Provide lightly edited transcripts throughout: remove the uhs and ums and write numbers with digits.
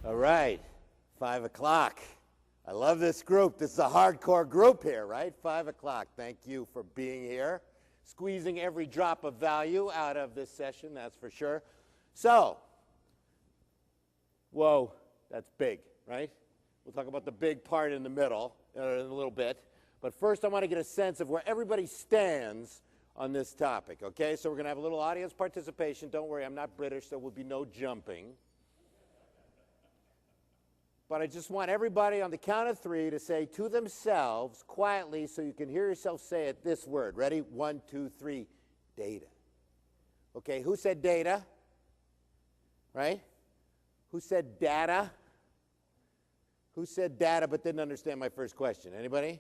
All right, 5 o'clock. I love this group. This is a hardcore group here, right? 5 o'clock. Thank you for being here. Squeezing every drop of value out of this session, that's for sure. So, whoa, that's big, right? We'll talk about the big part in the middle in a little bit. But first, I want to get a sense of where everybody stands on this topic, okay? So we're going to have a little audience participation. Don't worry, I'm not British, so there will be no jumping. But I just want everybody on the count of 3 to say to themselves quietly so you can hear yourself say it, this word. Ready? 1, 2, 3, data. Okay, who said data? Right? Who said data? Who said data but didn't understand my first question? Anybody?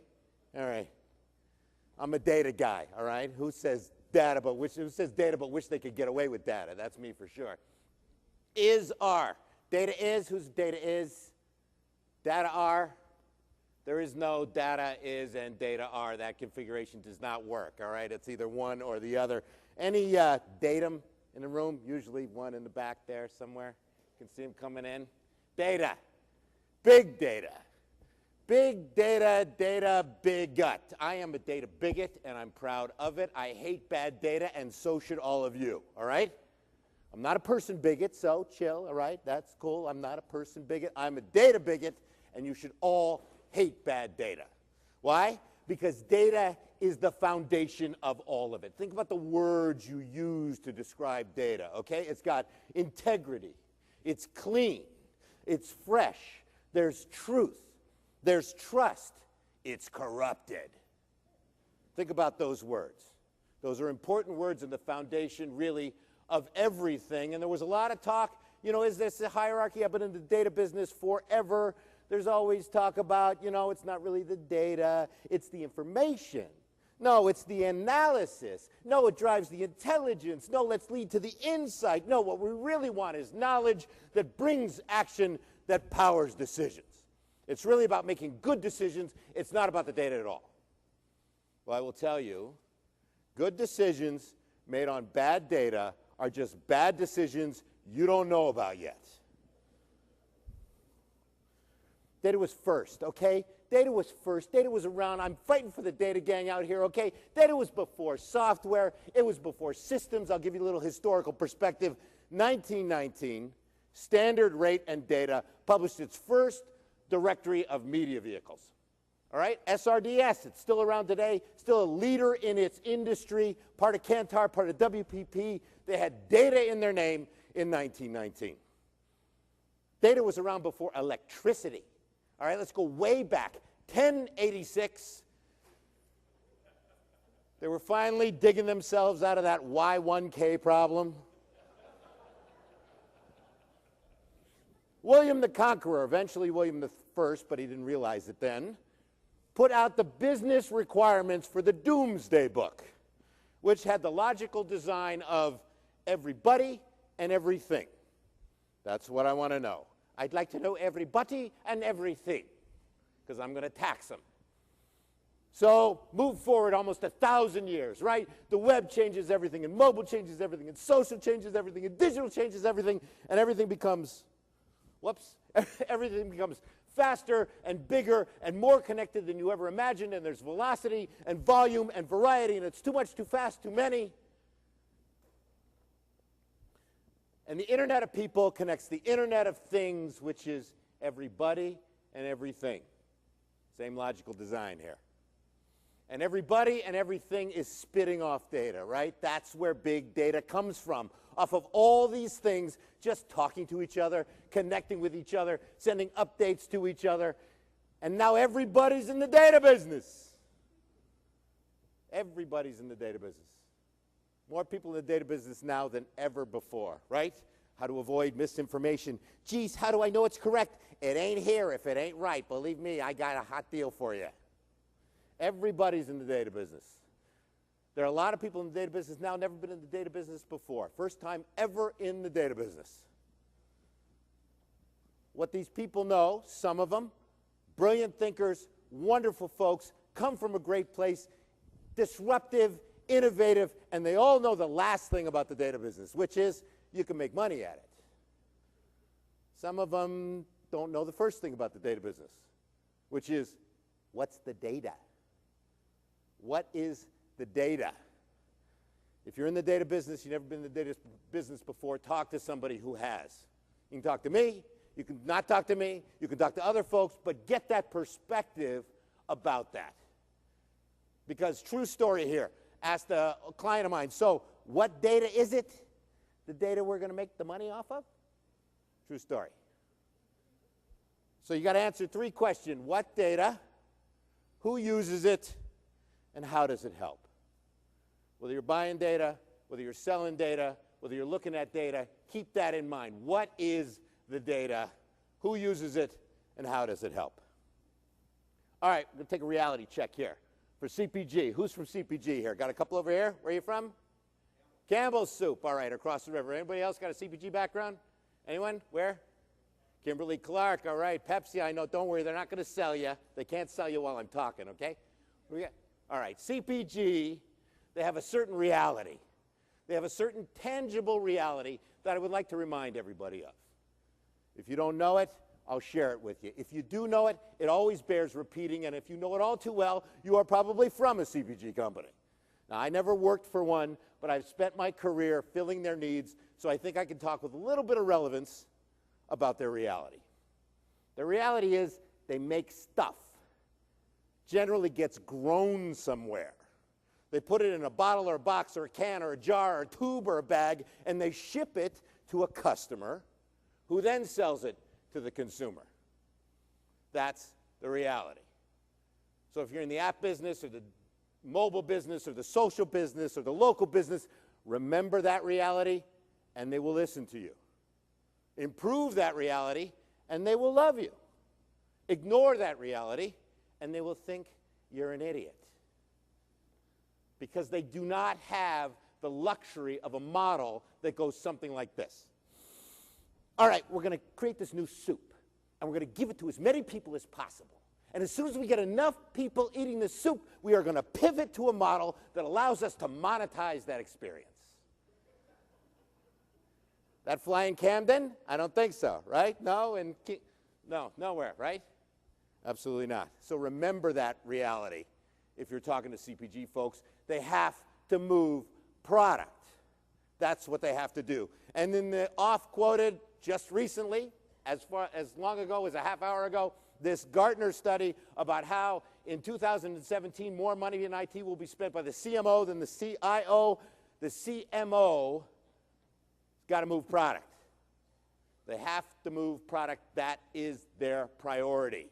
All right. I'm a data guy, all right? Who says data but wish they could get away with data? That's me for sure. Is, are. Data is, whose data is? Data are. There is no data is and data are. That configuration does not work, all right? It's either one or the other. Any datum in the room? Usually one in the back there somewhere. You can see them coming in. Data. Big data. Big data, data, big gut. I am a data bigot, and I'm proud of it. I hate bad data, and so should all of you, all right? I'm not a person bigot, so chill, all right? That's cool. I'm not a person bigot. I'm a data bigot, and you should all hate bad data. Why? Because data is the foundation of all of it. Think about the words you use to describe data, okay? It's got integrity. It's clean. It's fresh. There's truth. There's trust. It's corrupted. Think about those words. Those are important words in the foundation, really, of everything. And there was a lot of talk, you know, is this a hierarchy? I've been in the data business forever. There's always talk about, you know, it's not really the data, it's the information. No, it's the analysis. No, it drives the intelligence. No, let's lead to the insight. No, what we really want is knowledge that brings action that powers decisions. It's really about making good decisions. It's not about the data at all. Well, I will tell you, good decisions made on bad data are just bad decisions you don't know about yet. Data was first, okay? Data was first. Data was around. I'm fighting for the data gang out here, okay? Data was before software. It was before systems. I'll give you a little historical perspective. 1919, Standard Rate and Data published its first directory of media vehicles. All right? SRDS, it's still around today, still a leader in its industry, part of Kantar, part of WPP. They had data in their name in 1919. Data was around before electricity. All right, let's go way back. 1086. They were finally digging themselves out of that Y1K problem. William the Conqueror, eventually William the First, but he didn't realize it then, put out the business requirements for the Doomsday Book, which had the logical design of everybody and everything. That's what I want to know. I'd like to know everybody and everything, because I'm going to tax them. So move forward almost 1,000 years, right? The web changes everything, and mobile changes everything, and social changes everything, and digital changes everything, and everything becomes, everything becomes faster and bigger and more connected than you ever imagined, and there's velocity and volume and variety, and it's too much, too fast, too many. And the Internet of People connects the Internet of Things, which is everybody and everything. Same logical design here. And everybody and everything is spitting off data, right? That's where big data comes from. Off of all these things, just talking to each other, connecting with each other, sending updates to each other. And now everybody's in the data business. Everybody's in the data business. More people in the data business now than ever before, right? How to avoid misinformation. Geez, how do I know it's correct? It ain't here if it ain't right. Believe me, I got a hot deal for you. Everybody's in the data business. There are a lot of people in the data business now, never been in the data business before. First time ever in the data business. What these people know, some of them, brilliant thinkers, wonderful folks, come from a great place, disruptive, innovative, and they all know the last thing about the data business, which is you can make money at it. Some of them don't know the first thing about the data business, which is, what's the data? What is the data? If you're in the data business, you've never been in the data business before, talk to somebody who has. You can talk to me, you can not talk to me, you can talk to other folks, but get that perspective about that. Because true story here, asked a client of mine, so what data is it? The data we're going to make the money off of? True story. So you got to answer 3 questions. What data? Who uses it? And how does it help? Whether you're buying data, whether you're selling data, whether you're looking at data, keep that in mind. What is the data? Who uses it? And how does it help? All right, we're going to take a reality check here. For CPG, who's from CPG here? Got a couple over here? Where are you from? Campbell's Soup. All right, across the river. Anybody else got a CPG background? Anyone? Where? Kimberly-Clark. All right, Pepsi, I know. Don't worry, they're not going to sell you. They can't sell you while I'm talking, okay? All right, CPG, they have a certain reality. They have a certain tangible reality that I would like to remind everybody of. If you don't know it, I'll share it with you. If you do know it, it always bears repeating, and if you know it all too well, you are probably from a CPG company. Now, I never worked for one, but I've spent my career filling their needs, so I think I can talk with a little bit of relevance about their reality. Their reality is they make stuff. Generally gets grown somewhere. They put it in a bottle or a box or a can or a jar or a tube or a bag, and they ship it to a customer who then sells it to the consumer. That's the reality. So if you're in the app business or the mobile business or the social business or the local business, remember that reality and they will listen to you. Improve that reality and they will love you. Ignore that reality and they will think you're an idiot. Because they do not have the luxury of a model that goes something like this. All right, we're going to create this new soup, and we're going to give it to as many people as possible. And as soon as we get enough people eating the soup, we are going to pivot to a model that allows us to monetize that experience. That fly in Camden? I don't think so, right? No, no, nowhere, right? Absolutely not. So remember that reality if you're talking to CPG folks. They have to move product. That's what they have to do. And in the off-quoted, just recently, as long ago as a half hour ago, this Gartner study about how in 2017 more money in IT will be spent by the CMO than the CIO. The CMO has got to move product. They have to move product. That is their priority.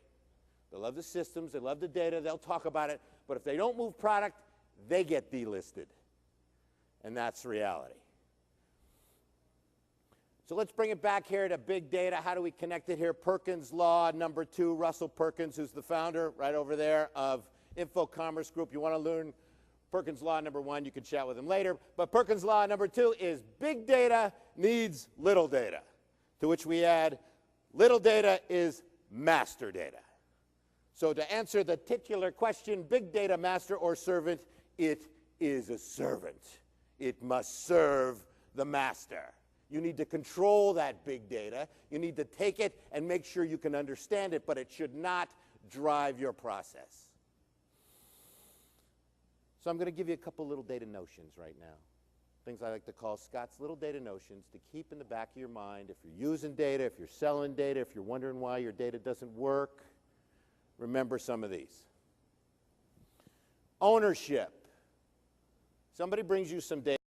They love the systems. They love the data. They'll talk about it. But if they don't move product, they get delisted. And that's reality. So let's bring it back here to big data. How do we connect it here? Perkins Law number 2, Russell Perkins, who's the founder right over there of InfoCommerce Group. You want to learn Perkins Law number 1, you can chat with him later. But Perkins Law number 2 is big data needs little data, to which we add little data is master data. So to answer the titular question, big data master or servant, it is a servant. It must serve the master. You need to control that big data. You need to take it and make sure you can understand it, but it should not drive your process. So I'm going to give you a couple little data notions right now. Things I like to call Scott's little data notions to keep in the back of your mind. If you're using data, if you're selling data, if you're wondering why your data doesn't work, remember some of these. Ownership. Somebody brings you some data.